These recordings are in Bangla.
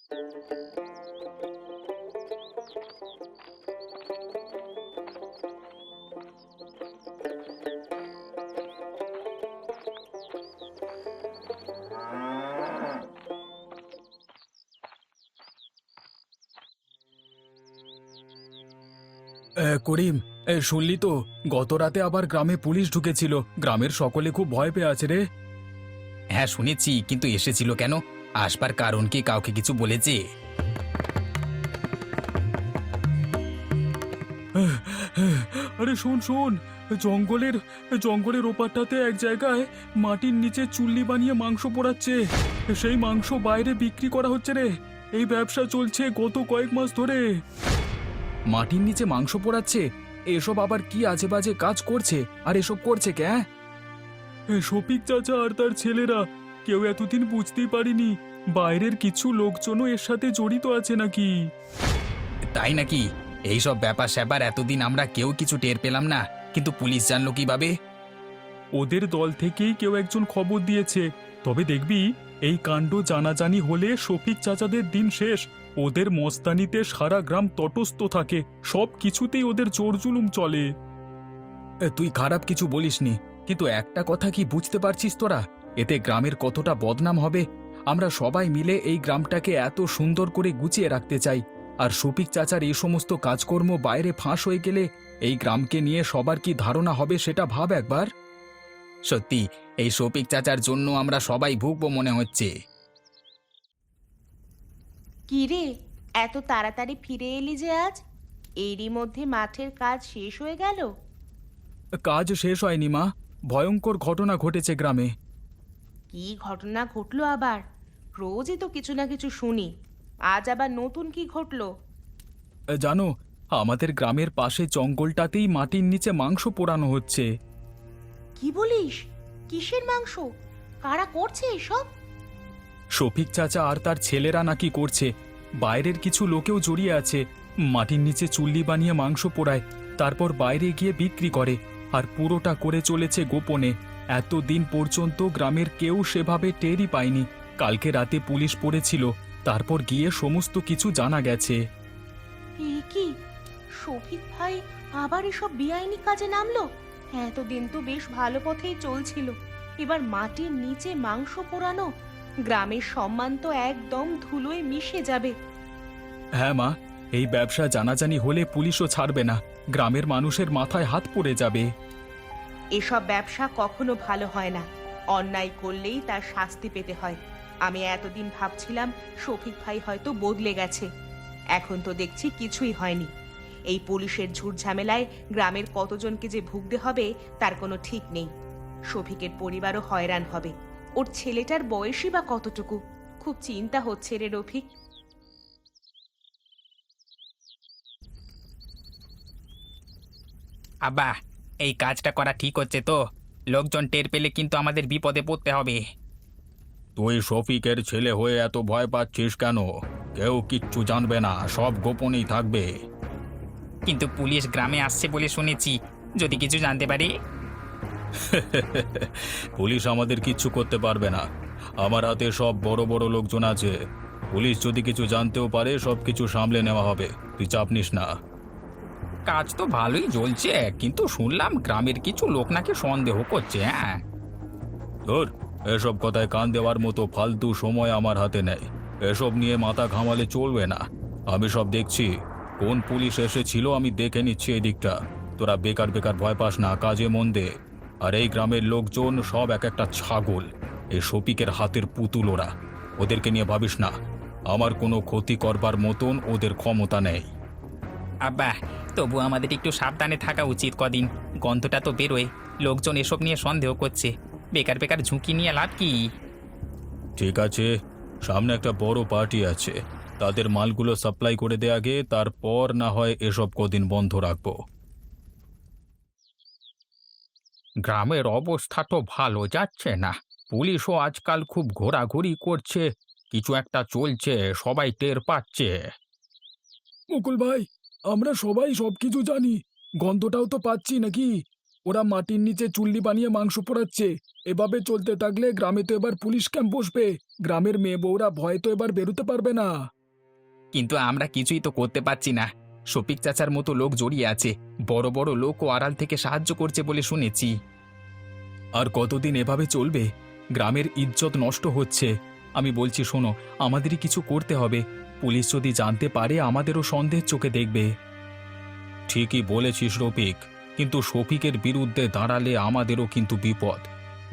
করিম, শুনলি তো গত রাতে আবার গ্রামে পুলিশ ঢুকেছিল। গ্রামের সকলে খুব ভয় পেয়ে আছে রে। হ্যাঁ শুনেছি, কিন্তু এসেছিল কেন? আসবার কারণ কি কাউকে কিছু বলেছে? আরে শোন শোন, জঙ্গলের জঙ্গলের ওপারটাতে এক জায়গায় মাটির নিচে চুল্লি বানিয়ে মাংস পোড়াচ্ছে। সেই মাংস বাইরে বিক্রি করা হচ্ছে রে। এই ব্যবসা চলছে গত কয়েক মাস ধরে। মাটির নিচে মাংস পোড়াচ্ছে? এসব আবার কি আজে বাজে কাজ করছে? আর এসব করছে কে? শফিক চাচা আর তার ছেলেরা। কেউ এতদিন বুঝতেই পারিনি বাইরের কিছু লোকজনও এর সাথে জড়িত আছে নাকি। তাই নাকি? এইসব ব্যাপার স্যাপার এতদিন আমরা কেউ কিছু টের পেলাম না, কিন্তু পুলিশ জানলো কিভাবে? ওদের দল থেকেই কেউ একজন খবর দিয়েছে। তবে দেখবি, এই কাণ্ড জানাজানি হলে শফিক চাচাদের দিন শেষ। ওদের মস্তানিতে সারা গ্রাম তটস্থ থাকে, সব কিছুতেই ওদের জোর জুলুম চলে। তুই খারাপ কিছু বলিসনি, কিন্তু একটা কথা কি বুঝতে পারছিস তোরা? এতে গ্রামের কতটা বদনাম হবে। আমরা সবাই মিলে এই গ্রামটাকে এত সুন্দর করে গুছিয়ে রাখতে চাই, আর শফিক চাচার এই সমস্ত কাজকর্ম বাইরে ফাঁস হয়ে গেলে এই গ্রামকে নিয়ে সবার কি ধারণা হবে সেটা ভাব একবার। সত্যি, এই শফিক চাচার জন্য আমরা সবাই ভুগবো মনে হচ্ছে। কি রে, এত তাড়াতাড়ি ফিরে এলি যে আজ? এরই মধ্যে মাঠের কাজ শেষ হয়ে গেল? কাজ শেষ হয়নি মা, ভয়ঙ্কর ঘটনা ঘটেছে গ্রামে। কি ঘটনা ঘটলো আবার? রোজই তো কিছু না কিছু শুনি, আজ আবার নতুন কি ঘটলো? জানো, আমাদের গ্রামের পাশে জঙ্গলটাতেই মাটির নিচে মাংস পোড়ানো হচ্ছে। কি বলিস? কিসের মাংস? কারা করছে এসব? শফিক চাচা আর তার ছেলেরা নাকি করছে। বাইরের কিছু লোকেও জড়িয়ে আছে। মাটির নিচে চুল্লি বানিয়ে মাংস পোড়ায়, তারপর বাইরে গিয়ে বিক্রি করে। আর পুরোটা করে চলেছে গোপনে। এতদিন পর্যন্ত গ্রামের কেউ সেভাবে টেরই পায়নি। কালকে রাতে পুলিশ পড়েছিল, তারপর গিয়ে সমস্ত কিছু জানা গেছে। এ কি, শফিক ভাই আবার এসব বেআইনি কাজে নামলো? এতদিন তো বেশ ভালো পথেই চলছিল, এবার মাটির নিচে মাংস পোড়ানো? গ্রামের সম্মান তো একদম ধুলোয় মিশে যাবে। হ্যাঁ মা, এই ব্যবসা জানাজানি হলে পুলিশও ছাড়বে না। গ্রামের মানুষের মাথায় হাত পড়ে যাবে। এসব ব্যবসা কখনো ভালো হয় না, অন্যায় করলেই তার শাস্তি পেতে হয়। আমি এতদিন ভাবছিলাম শফিক ভাই হয়তো বদলে গেছে, এখন তো দেখছি কিছুই হয়নি। এই পুলিশের ঝুট ঝামেলায় গ্রামের কতজনকে যে ভুগতে হবে তার কোনো ঠিক নেই। শফিকের পরিবারও হয়রান হবে। ওর ছেলেটার বয়সই বা কতটুকু? খুব চিন্তা হচ্ছে রে রফিক। আব্বা, এই কাজটা করা ঠিক হচ্ছে তো? লোকজন টের পেলে কিন্তু আমাদের বিপদে পড়তে হবে। তুই শফিকের ছেলে হয়ে এত ভয় পাচ্ছিস কেন? কেউ কিচ্ছু জানবে না, সব গোপনেই থাকবে। কিন্তু পুলিশ গ্রামে আসছে বলে শুনেছি, যদি কিছু জানতে পারি? পুলিশ আমাদের কিচ্ছু করতে পারবে না। আমার হাতে সব বড় বড় লোকজন আছে। পুলিশ যদি কিছু জানতেও পারে, সব কিছু সামলে নেওয়া হবে। তুই চাপ নিস না। কাজ তো ভালোই চলছে, কিন্তু শুনলাম গ্রামের কিছু লোক নাকি সন্দেহ করছে। হ্যাঁ, ধুর, এসব কথায় কান দেওয়ার মতো ফালতু সময় আমার হাতে নেই। এসব নিয়ে মাথা ঘামালে চলবে না। আমি সব দেখছি। কোন পুলিশ এসেছিল আমি দেখে নিচ্ছি এদিকটা। তোরা বেকার বেকার ভয় পাস না, কাজে মন দে। আর এই গ্রামের লোকজন সব এক একটা ছাগল, এই শফিকের হাতের পুতুল ওরা। ওদেরকে নিয়ে ভাবিস না। আমার কোনো ক্ষতি করবার মতন ওদের ক্ষমতা নেই। আব্বা, তবু আমাদের একটু সাবধানে থাকা উচিত। কদিন গন্ধটা তো বেরোয়, লোকজন এসব নিয়ে সন্দেহ করছে। বেকার বেকার ঝুঁকি নিয়ে লাভ কি? ঠিক আছে, সামনে একটা বড় পার্টি আছে। তাদের মালগুলো সাপ্লাই করে দে আগে, তারপর না হয় এসব কদিন বন্ধ রাখবো। গ্রামের অবস্থা তো ভালো যাচ্ছে না। পুলিশও আজকাল খুব ঘোরাঘুরি করছে, কিছু একটা চলছে, সবাই টের পাচ্ছে। মুকুল ভাই, আমরা সবাই সবকিছু জানি। গন্ধটাও তো পাচ্ছি নাকি? ওরা মাটির নিচে চুল্লি বানিয়ে মাংস পোড়াচ্ছে। এভাবে চলতে থাকলে গ্রামে তো এবার পুলিশ ক্যাম্প বসবে। গ্রামের মেয়ে বউরা ভয় তো এবার বেরোতে পারবে না। কিন্তু আমরা কিছুই তো করতে পারছি না। শফিক চাচার মতো লোক জড়িয়ে আছে, বড় বড় লোকও আড়াল থেকে সাহায্য করছে বলে শুনেছি। আর কতদিন এভাবে চলবে? গ্রামের ইজ্জত নষ্ট হচ্ছে। আমি বলছি শোনো, আমাদেরই কিছু করতে হবে। পুলিশ যদি জানতে পারে আমাদেরও সন্দেহের চোখে দেখবে। ঠিকই বলেছিস রফিক, কিন্তু শফিকের বিরুদ্ধে দাঁড়ালে আমাদেরও কিন্তু বিপদ।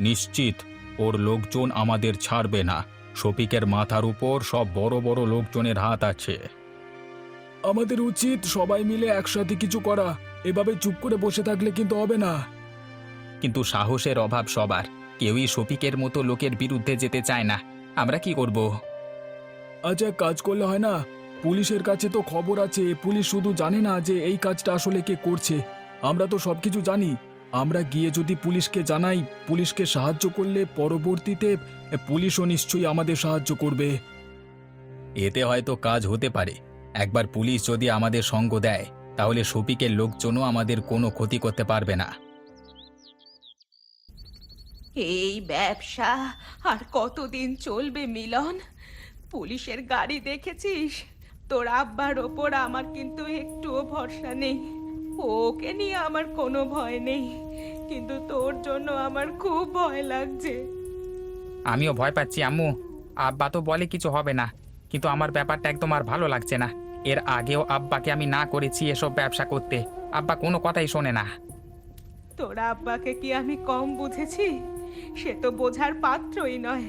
নিশ্চিত ওর লোকজন আমাদের ছাড়বে না। শফিকের মাথার উপর সব বড় বড় লোকজনের হাত আছে। আমাদের উচিত সবাই মিলে একসাথে কিছু করা। এভাবে চুপ করে বসে থাকলে কিন্তু হবে না। কিন্তু সাহসের অভাব সবার, কেউই শফিকের মতো লোকের বিরুদ্ধে যেতে চায় না। আমরা কি করব? আচ্ছা, কাজ করলে হয় না? পুলিশের কাছে তো খবর আছে। পুলিশ শুধু জানে না যে এই কাজটা আসলে কে করছে। আমরা তো সবকিছু জানি। আমরা গিয়ে যদি পুলিশকে জানাই, পুলিশকে সাহায্য করলে পরবর্তীতে পুলিশও নিশ্চয়ই আমাদের সাহায্য করবে। এতে হয়তো কাজ হতে পারে। একবার পুলিশ যদি আমাদের সঙ্গ দেয়, তাহলে শফিকের লোকজনও আমাদের কোনো ক্ষতি করতে পারবে না। এই ব্যবসা আর কতদিন চলবে মিলন? পুলিশের গাড়ি দেখেছিস? তোর আব্বার ওপর আমার কিন্তু একটুও ভরসা নেই। ওকে নিয়ে আমার কোনো ভয় নেই, কিন্তু তোর জন্য আমার খুব ভয় লাগছে। আমিও ভয় পাচ্ছি আম্মু। আব্বা তো বলে কিছু হবে না, কিন্তু আমার ব্যাপারটা একদম আর ভালো লাগছে না। এর আগেও আব্বাকে আমি না করেছি এসব ব্যবসা করতে, আব্বা কোনো কথাই শোনে না। তোর আব্বাকে কি আমি কম বুঝেছি? সে তো বোঝার পাত্রই নয়।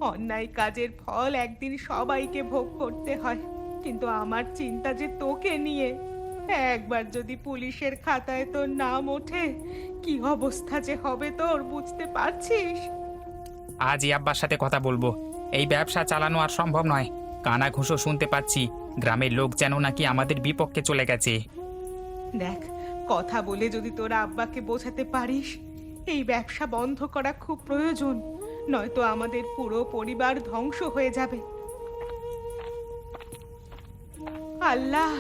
অন্যায় কাজের ফল একদিন সবাইকে ভোগ করতে হয়, কিন্তু আমার চিন্তা যে তোকে নিয়ে। একবার যদি পুলিশের খাতায় তোর নাম ওঠে, কি অবস্থা যে হবে তোর বুঝতে পারছিস? আজই আব্বার সাথে কথা বলবো। এই ব্যবসা চালানো আর সম্ভব নয়। কানা ঘুষো শুনতে পাচ্ছি, গ্রামের লোক যেন নাকি আমাদের বিপক্ষে চলে গেছে। দেখ, কথা বলে যদি তোর আব্বাকে বোঝাতে পারিস এই ব্যবসা বন্ধ করা খুব প্রয়োজন, নয়তো আমাদের পুরো পরিবার ধ্বংস হয়ে যাবে। আল্লাহ,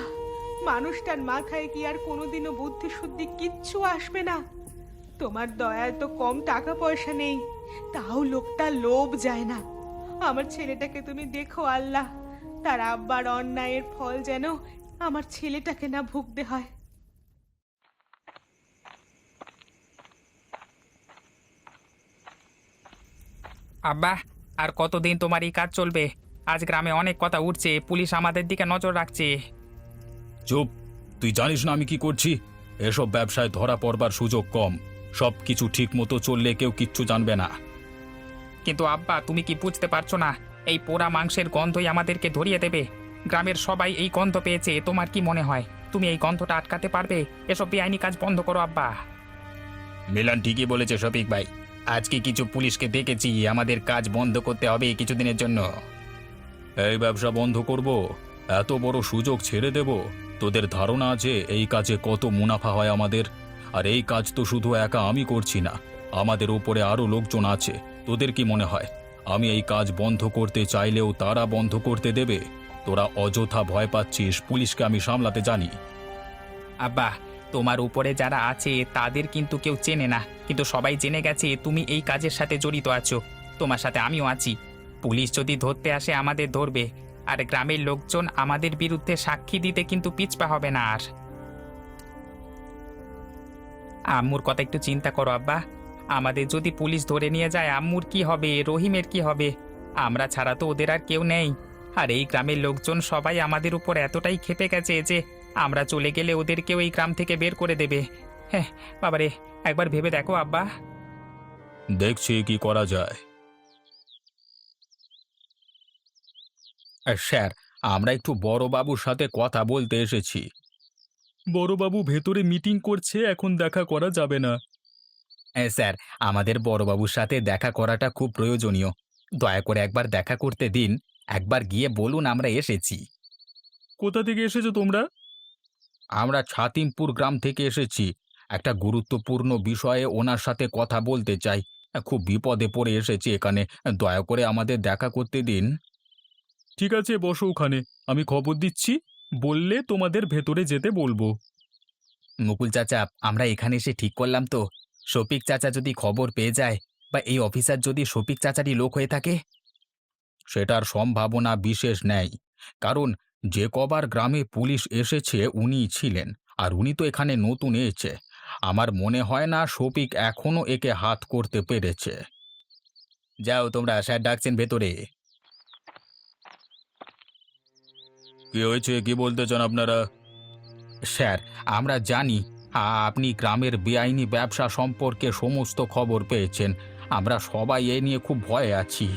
মানুষটার মাথায় কি আর কোনোদিনও বুদ্ধি শুদ্ধি কিচ্ছু আসবে না? তোমার দয়ায় তো কম টাকা পয়সা নেই, তাও লোকটা লোভ যায় না। আমার ছেলেটাকে তুমি দেখো আল্লাহ, তার আব্বার অন্যায়ের ফল যেন আমার ছেলেটাকে না ভুগতে হয়। আব্বা, আর কতদিন তোমার এই কাজ চলবে? আজ গ্রামে অনেক কথা উঠছে, পুলিশ আমাদের দিকে নজর রাখছে। চুপ! তুই জানিস না আমি কি করছি? এসব ব্যবসায় ধরা পড়বার সুযোগ কম। সব কিছু ঠিক মতো চললে কেউ কিচ্ছু জানবে না। কিন্তু আব্বা, তুমি কি বুঝতে পারছো না? এই পোড়া মাংসের গন্ধই আমাদেরকে ধরিয়ে দেবে। গ্রামের সবাই এই গন্ধ পেয়েছে, তোমার কি মনে হয় তুমি এই গন্ধটা আটকাতে পারবে? এসব বেআইনি কাজ বন্ধ করো আব্বা। মিলন ঠিকই বলেছে শফিক ভাই। আজকে কিছু পুলিশকে দেখেছি, আমাদের কাজ বন্ধ করতে হবে কিছুদিনের জন্য। এই ব্যবসা বন্ধ করব? এত বড় সুযোগ ছেড়ে দেব? তোদের ধারণা আছে এই কাজে কত মুনাফা হয় আমাদের? আর এই কাজ তো শুধু একা আমি করছি না, আমাদের উপরে আরো লোকজন আছে। তোদের কি মনে হয় আমি এই কাজ বন্ধ করতে চাইলেও তারা বন্ধ করতে দেবে? তোরা অযথা ভয় পাচ্ছিস, পুলিশকে আমি সামলাতে জানি। আব্বা, তোমার উপরে যারা আছে তাদের কিন্তু কেউ চেনে না, কিন্তু সবাই জেনে গেছে তুমি এই কাজের সাথে জড়িত আছো। তোমার সাথে আমিও আছি। পুলিশ যদি ধরতে আসে আমাদের ধরবে, আর গ্রামের লোকজন আমাদের বিরুদ্ধে সাক্ষী দিতে কিন্তু পিছপা হবে না আর। আম্মুর কথা একটু চিন্তা করো আব্বা। আমাদের যদি পুলিশ ধরে নিয়ে যায়, আম্মুর কি হবে, রহিমের কি হবে? আমরা ছাড়া তো ওদের আর কেউ নেই। আর এই গ্রামের লোকজন সবাই আমাদের উপর এতটাই ক্ষেপে গেছে যে আমরা চলে গেলে ওদেরকেও এই গ্রাম থেকে বের করে দেবে। হ্যাঁ বাবারে, একবার ভেবে দেখো আব্বা। দেখছি কি করা যায়। স্যার, আমরা একটু বড়বাবুর সাথে কথা বলতে এসেছি। বড়বাবু ভেতরে মিটিং করছে, এখন দেখা করা যাবে না। স্যার, আমাদের বড়বাবুর সাথে দেখা করাটা খুব প্রয়োজনীয়। দয়া করে একবার দেখা করতে দিন। একবার গিয়ে বলুন আমরা এসেছি। কোথা থেকে এসেছো তোমরা? আমরা ছাতিমপুর গ্রাম থেকে এসেছি। একটা গুরুত্বপূর্ণ বিষয়ে ওনার সাথে কথা বলতে চাই। খুব বিপদে পড়ে এসেছি এখানে। দয়া করে আমাদের দেখা করতে দিন। ঠিক আছে, বসো ওখানে, আমি খবর দিচ্ছি। বললে তোমাদের ভেতরে যেতে বলবো। মুকুল চাচা, আমরা এখানে এসে ঠিক করলাম তো, শফিক চাচা যদি খবর পেয়ে যায়, বা এই অফিসার যদি শফিক চাচারই লোক হয়ে থাকে? সেটার সম্ভাবনা বিশেষ নেই, কারণ যে কবার গ্রামে পুলিশ এসেছে উনিই ছিলেন, আর উনি তো এখানে নতুন এসেছে। আমার মনে হয় না শফিক এখনো একে হাত করতে পেরেছে। যাও তোমরা, স্যার ডাকছেন ভেতরে। কি হয়েছে, কি বলতে চান আপনারা? স্যার, আমরা জানি আপনি গ্রামের বেআইনি ব্যবসা সম্পর্কে সমস্ত খবর পেয়েছেন। আমরা সবাই এ নিয়ে খুব ভয়ে আছি।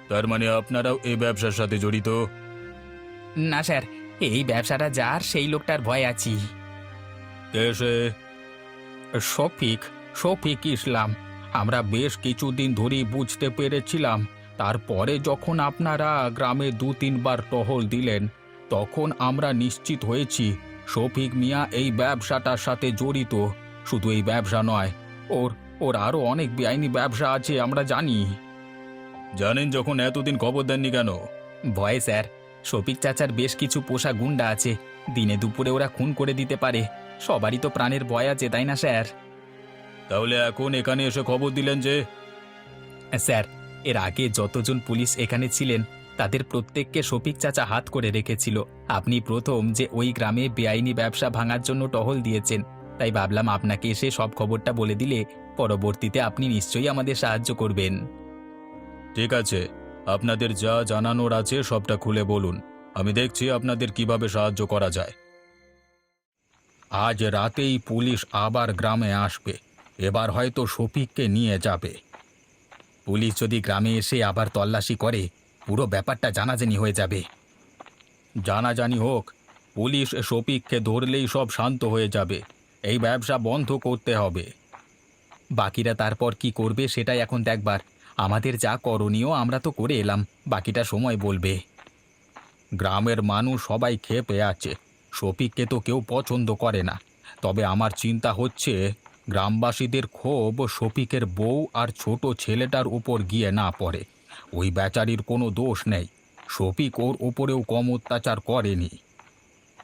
তার মানে আপনারাও এই ব্যবসার সাথে জড়িত? না স্যার, এই ব্যবসাটা যার সেই লোকটার ভয় আছি। কে সে? শফিক, শফিক ইসলাম। আমরা বেশ কিছুদিন ধরেই বুঝতে পেরেছিলাম। তারপরে যখন আপনারা গ্রামে ২-৩ বার টহল দিলেন, তখন আমরা নিশ্চিত হয়েছি শফিক মিয়া এই ব্যবসাটার সাথে জড়িত। শুধু এই ব্যবসা নয়, ওর ওর আরও অনেক বেআইনি ব্যবসা আছে আমরা জানি। জানেন যখন এতদিন খবর দেননি কেন? ভয় স্যার, শফিক চাচার বেশ কিছু পোষা গুন্ডা আছে। দিনে দুপুরে ওরা খুন করে দিতে পারে। সবারই তো প্রাণের ভয় আছে, তাই না স্যার? তাহলে এখন এখানে এসে খবর দিলেন যে? স্যার, এর আগে যতজন পুলিশ এখানে ছিলেন তাদের প্রত্যেককে শফিক চাচা হাত করে রেখেছিল। আপনি প্রথম যে ওই গ্রামে বেআইনি ব্যবসা ভাঙার জন্য টহল দিয়েছেন, তাই ভাবলাম আপনাকে এসে সব খবরটা বলে দিলে পরবর্তীতে আপনি নিশ্চয়ই আমাদের সাহায্য করবেন। ঠিক আছে, আপনাদের যা জানানোর আছে সবটা খুলে বলুন। আমি দেখছি আপনাদের কিভাবে সাহায্য করা যায়। আজ রাতেই পুলিশ আবার গ্রামে আসবে। এবার হয়তো শফিককে নিয়ে যাবে। পুলিশ যদি গ্রামে এসে আবার তল্লাশি করে, পুরো ব্যাপারটা জানাজানি হয়ে যাবে। জানাজানি হোক, পুলিশ শফিককে ধরলেই সব শান্ত হয়ে যাবে। এই ব্যবসা বন্ধ করতে হবে। বাকিরা তারপর কি করবে সেটাই এখন দেখবার। আমাদের যা করণীয় আমরা তো করে এলাম, বাকিটা সময় বলবে। গ্রামের মানুষ সবাই ক্ষেপে আছে। শফিককে তো কেউ পছন্দ করে না। তবে আমার চিন্তা হচ্ছে গ্রামবাসীদের ক্ষোভ শফিকের বউ আর ছোট ছেলেটার উপর গিয়ে না পড়ে। ওই বেচারির কোনো দোষ নেই। শফিক ওর উপরেও কম অত্যাচার করেনি।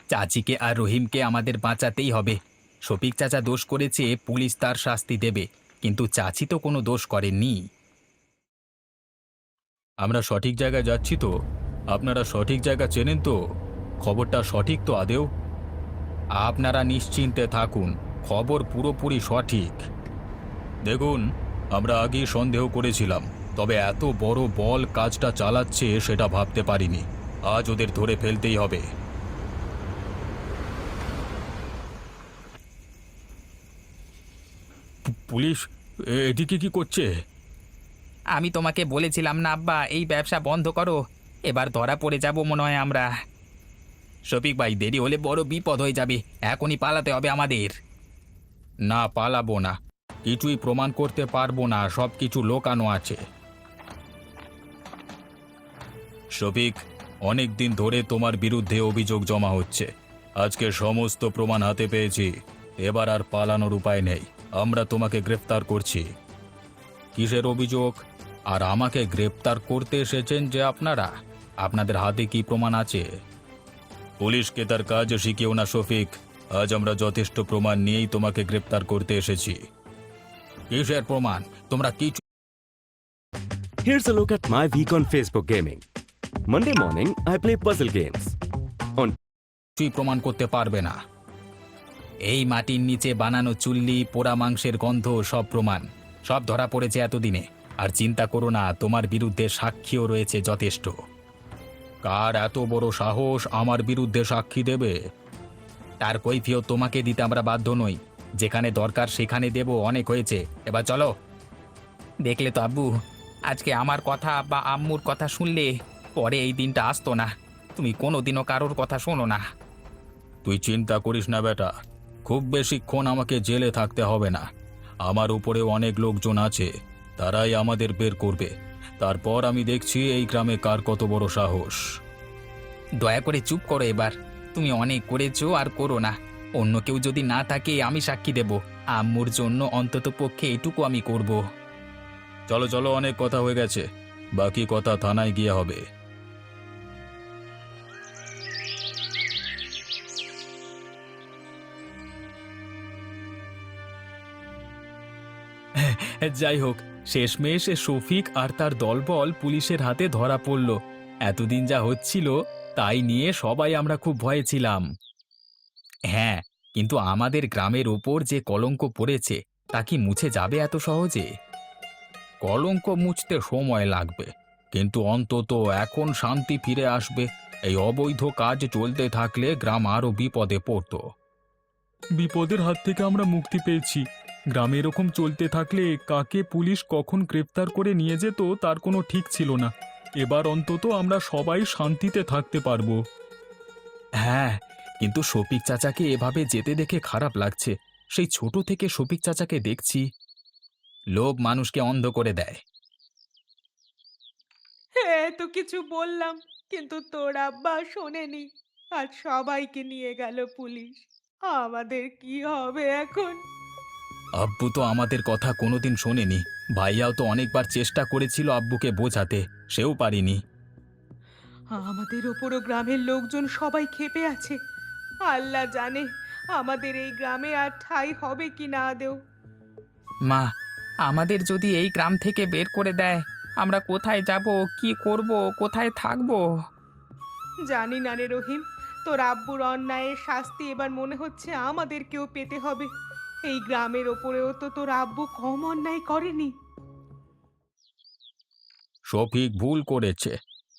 চাচিকে আর রহিমকে আমাদের বাঁচাতেই হবে। শফিক চাচা দোষ করেছে, পুলিশ তার শাস্তি দেবে, কিন্তু চাচি তো কোনো দোষ করেননি। আমরা সঠিক জায়গায় যাচ্ছি তো? আপনারা সঠিক জায়গা চেনেন তো? খবরটা সঠিক তো আদেও? আপনারা নিশ্চিন্তে থাকুন, খবর পুরোপুরি সঠিক। দেখুন, আমরা আগেই সন্দেহ করেছিলাম, তবে এত বড় বল কাজটা চালাচ্ছে সেটা ভাবতে পারিনি। আজ ওদের ধরে ফেলতেই হবে। পুলিশ এদিকে কি করছে? আমি তোমাকে বলেছিলাম না আব্বা, এই ব্যবসা বন্ধ করো। এবার ধরা পড়ে যাব মনে হয় আমরা। শফিক ভাই, দেরি হলে বড় বিপদ হয়ে যাবে। এখনই পালাতে হবে আমাদের। না, পালাবো না। কিছুই প্রমাণ করতে পারবো না, সব কিছু লোকানো আছে। শফিক, অনেক দিন ধরে তোমার বিরুদ্ধে অভিযোগ জমা হচ্ছে। আজকে সমস্ত প্রমাণ হাতে পেয়েছি। এবার আর পালানোর উপায় নেই। আমরা তোমাকে গ্রেফতার করছি। কিসের অভিযোগ? আর আমাকে গ্রেফতার করতে এসেছেন যে আপনারা? আপনাদের হাতে কি প্রমাণ আছে? পুলিশকে তার কাজ শিখিও না শফিক। আজ আমরা যথেষ্ট প্রমাণ নিয়েই তোমাকে গ্রেফতার করতে এসেছি। কিসের প্রমাণ? তোমরা কিছু Here's a look at my week on Facebook gaming. Monday morning, I play puzzle games. On প্রমাণ করতে পারবে না। এই মাটির নিচে বানানো চুল্লি, পোড়া মাংসের গন্ধ, সব প্রমাণ, সব ধরা পড়েছে এতদিনে। আর চিন্তা করো না, তোমার বিরুদ্ধে সাক্ষীও রয়েছে যথেষ্ট। কার এত বড় সাহস আমার বিরুদ্ধে সাক্ষী দেবে? তার কৈফিয়ত তোমাকে দিতে আমরা বাধ্য নই। যেখানে দরকার সেখানে দেব, অনেক হয়েছে, এবার চলো। দেখলে তো আব্বু, আজকে আমার কথা বা আম্মুর কথা শুনলে পরে এই দিনটা আসতো না। তুমি কোনোদিনও কারোর কথা শোনো না। তুই চিন্তা করিস না বেটা, খুব বেশিক্ষণ আমাকে জেলে থাকতে হবে না। আমার উপরেও অনেক লোকজন আছে, তারাই আমাদের বের করবে। তারপর আমি দেখছি এই গ্রামে কার কত বড় সাহস। দয়া করে চুপ করো এবার। তুমি অনেক করেছো, আর করো না। অন্য কেউ যদি না থাকে আমি সাক্ষী দেব। আম্মুর জন্য অন্তত পক্ষে এটুকু আমি করব। চলো চলো, অনেক কথা হয়ে গেছে, বাকি কথা থানায় গিয়ে হবে। যাই হোক, শেষমেশ শফিক আর তার দলবল পুলিশের হাতে ধরা পড়ল। এতদিন যা হচ্ছিল তাই নিয়ে সবাই আমরা খুব ভয়ে ছিলাম। হ্যাঁ, কিন্তু আমাদের গ্রামের ওপর যে কলঙ্ক পড়েছে তা কি মুছে যাবে এত সহজে? কলঙ্ক মুছতে সময় লাগবে, কিন্তু অন্তত এখন শান্তি ফিরে আসবে। এই অবৈধ কাজ চলতে থাকলে গ্রাম আরো বিপদে পড়তো। বিপদের হাত থেকে আমরা মুক্তি পেয়েছি। গ্রামে এরকম চলতে থাকলে কাকে পুলিশ কখন গ্রেপ্তার করে নিয়ে যেত তার কোনো ঠিক ছিল না। এবার অন্তত আমরা সবাই শান্তিতে থাকতে পারবো। হ্যাঁ, কিন্তু শফিক চাচাকে এভাবে যেতে দেখে খারাপ লাগছে। সেই ছোট থেকে শফিক চাচাকে দেখছি। লোভ মানুষকে অন্ধ করে দেয়। হ্যাঁ, তো কিছু বললাম, কিন্তু তোর আব্বা শোনেনি। আর সবাইকে নিয়ে গেল পুলিশ। আমাদের কি হবে এখন? আব্বু তো আমাদের কথা কোনোদিন শোনেনি। ভাইয়াও তো অনেকবার চেষ্টা করেছিল আব্বুকে বোঝাতে, সেও পারিনি। আমাদের ওপরও গ্রামের লোকজন সবাই ক্ষেপে আছে। আল্লাহ জানে আমাদের এই গ্রামে আর ঠাঁই হবে কি না আদেও। মা, আমাদের যদি এই গ্রাম থেকে বের করে দেয়, আমরা কোথায় যাব, কি করব, কোথায় থাকবো? জানি না রে রহিম, তোর আব্বুর অন্যায়ের শাস্তি এবার মনে হচ্ছে আমাদেরকেও পেতে হবে। এই গ্রামের ওপরেও তো তোর আব্বু কম অন্যায় করেনি। শফিক ভুল করেছে,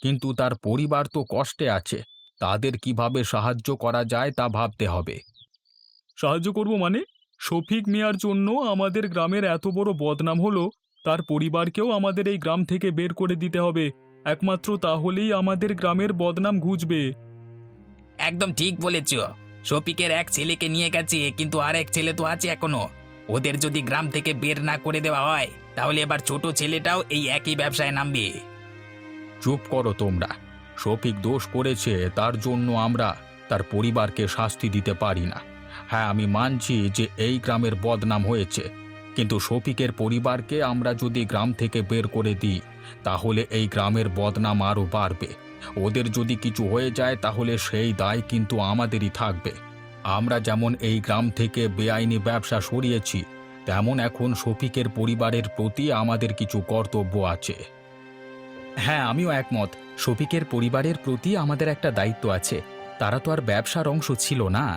কিন্তু তার পরিবার তো কষ্টে আছে। তাদের কিভাবে সাহায্য করা যায় তা ভাবতে হবে। সাহায্য করব মানে? শফিক মিয়ার জন্য আমাদের গ্রামের এত বড় বদনাম হলো, তার পরিবারকেও আমাদের এই গ্রাম থেকে বের করে দিতে হবে। একমাত্র তাহলেই আমাদের গ্রামের বদনাম ঘুচবে। একদম ঠিক বলেছ। শফিকের এক ছেলেকে নিয়ে গেছে, কিন্তু আর এক ছেলে তো আছে এখনো। ওদের যদি গ্রাম থেকে বের না করে দেওয়া হয়, তাহলে এবার ছোট ছেলেটাও এই একই ব্যবসায় নামবে। চুপ করো তোমরা। শফিক দোষ করেছে, তার জন্য আমরা তার পরিবারকে শাস্তি দিতে পারি না। হ্যাঁ, আমি মানছি যে এই গ্রামের বদনাম হয়েছে, কিন্তু শফিকের পরিবারকে আমরা যদি গ্রাম থেকে বের করে দিই, তাহলে এই গ্রামের বদনাম আরও বাড়বে। ওদের যদি কিছু হয়ে যায় তাহলে সেই দায় কিন্তু আমাদেরই থাকবে। আমরা যেমন এই গ্রাম থেকে বেআইনি ব্যবসা সরিয়েছি, তেমন এখন শফিকের পরিবারের প্রতি আমাদের কিছু কর্তব্য আছে। হ্যাঁ, আমিও একমত। শফিকের পরিবারের প্রতি আমাদের একটা দায়িত্ব আছে। তারা তো আর ব্যবসার অংশ ছিল না।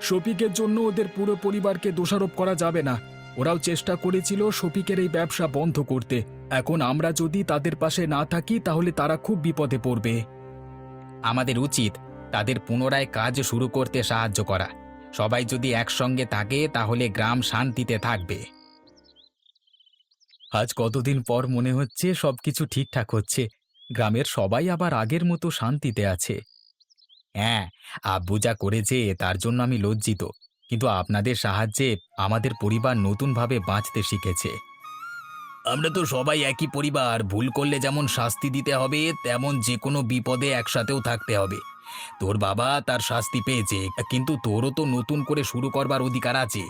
শফিকের জন্য ওদের পুরো পরিবারকে দোষারোপ করা যাবে না। ওরাও চেষ্টা করেছিল শফিকের এই ব্যবসা বন্ধ করতে। এখন আমরা যদি তাদের পাশে না থাকি তাহলে তারা খুব বিপদে পড়বে। আমাদের উচিত তাদের পুনরায় কাজ শুরু করতে সাহায্য করা। সবাই যদি একসঙ্গে থাকে তাহলে গ্রাম শান্তিতে থাকবে। আজ কতদিন পর মনে হচ্ছে সবকিছু ঠিকঠাক হচ্ছে। গ্রামের সবাই আবার আগের মতো শান্তিতে আছে। হ্যাঁ, আব্বু যা করেছে তার জন্য আমি লজ্জিত, কিন্তু আপনাদের সাহায্যে আমাদের পরিবার নতুনভাবে বাঁচতে শিখেছে। আমরা তো সবাই একই পরিবার। ভুল করলে যেমন শাস্তি দিতে হবে, তেমন যে কোনো বিপদে একসাথেও থাকতে হবে। তোর বাবা তার শাস্তি পেয়েছে, কিন্তু তোরও তো নতুন করে শুরু করবার অধিকার আছে।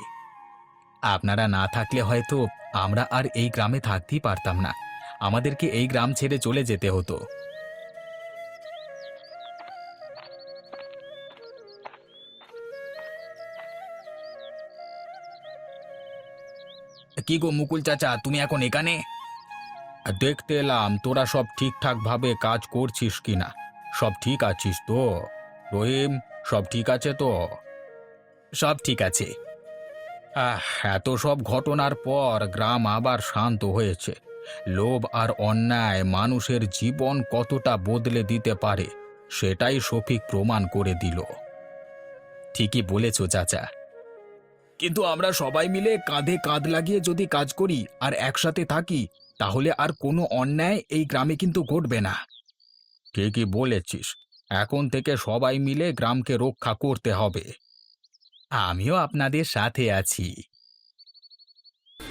আপনারা না থাকলে হয়তো আমরা আর এই গ্রামে থাকতেই পারতাম না। আমাদেরকে এই গ্রাম ছেড়ে চলে যেতে হতো। কি গো মুকুল চাচা, তুমি এখন এখানে? দেখতে এলাম তোরা সব ঠিকঠাক ভাবে কাজ করছিস কিনা। সব ঠিক আছিস তো? রহিম, সব ঠিক আছে তো? সব ঠিক আছে। এত সব ঘটনার পর গ্রাম আবার শান্ত হয়েছে। লোভ আর অন্যায় মানুষের জীবন কতটা বদলে দিতে পারে, সেটাই শফিক প্রমাণ করে দিল। ঠিকই বলেছ চাচা। কিন্তু আমরা সবাই মিলে কাঁধে কাঁধ লাগিয়ে যদি কাজ করি আর একসাথে থাকি, তাহলে আর কোনো অন্যায় এই গ্রামে কিন্তু ঘটবে না। ঠিকই বলেছিস। এখন থেকে সবাই মিলে গ্রামকে রক্ষা করতে হবে। আমিও আপনাদের সাথে আছি।